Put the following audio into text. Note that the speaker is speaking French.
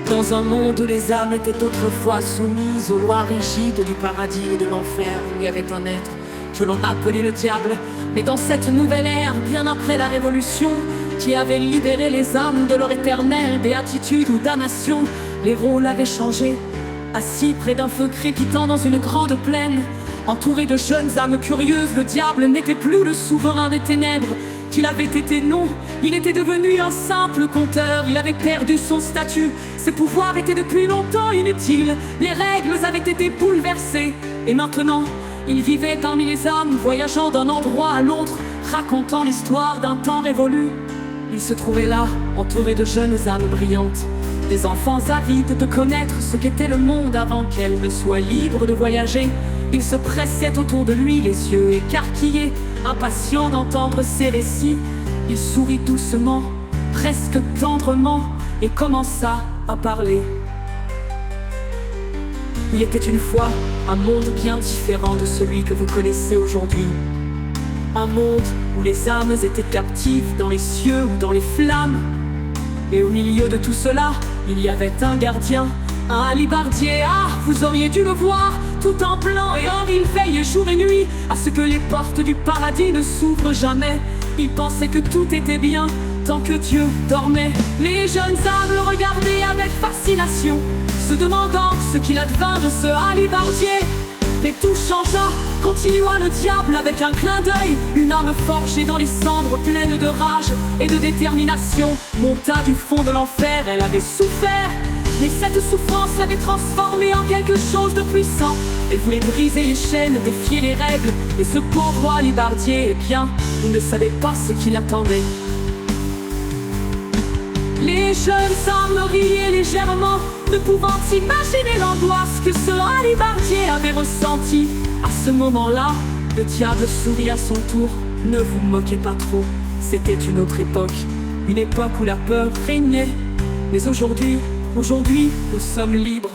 Dans un monde où les âmes étaient autrefois soumises aux lois rigides du paradis et de l'enfer, il y avait un être que l'on appelait le diable. Mais dans cette nouvelle ère, bien après la Révolution, qui avait libéré les âmes de leur éternelle béatitude ou damnation, les rôles avaient changé. Assis près d'un feu crépitant dans une grande plaine, entouré de jeunes âmes curieuses, le diable n'était plus le souverain des ténèbres qu'il avait été, non, il était devenu un simple conteur. Il avait perdu son statut, ses pouvoirs étaient depuis longtemps inutiles, les règles avaient été bouleversées, et maintenant, il vivait parmi les âmes, voyageant d'un endroit à l'autre, racontant l'histoire d'un temps révolu. Il se trouvait là, entouré de jeunes âmes brillantes, des enfants avides de connaître ce qu'était le monde avant qu'elles ne soient libres de voyager. Il se pressait autour de lui, les yeux écarquillés, impatient d'entendre ses récits. Il sourit doucement, presque tendrement, et commença à parler. Il était une fois un monde bien différent de celui que vous connaissez aujourd'hui. Un monde où les âmes étaient captives dans les cieux ou dans les flammes. Et au milieu de tout cela, il y avait un gardien, un alibardier. Ah, vous auriez dû le voir, tout en blanc et or, il veillait jour et nuit à ce que les portes du paradis ne s'ouvrent jamais. Il pensait que tout était bien tant que Dieu dormait. Les jeunes âmes le regardaient avec fascination, se demandant ce qu'il advint de ce alibardier. Mais tout changea, continua le diable avec un clin d'œil. Une âme forgée dans les cendres, pleine de rage et de détermination, monta du fond de l'enfer. Elle avait souffert, mais cette souffrance l'avait transformée en quelque chose de puissant. Elle voulait briser les chaînes, défier les règles. Et ce pauvre alibardier, eh bien, il ne savait pas ce qui l'attendait. Les jeunes âmes riaient légèrement, ne pouvant imaginer l'angoisse que ce alibardier avait ressentie. À ce moment-là, le diable sourit à son tour. Ne vous moquez pas trop, c'était une autre époque, une époque où la peur régnait. Mais aujourd'hui, nous sommes libres.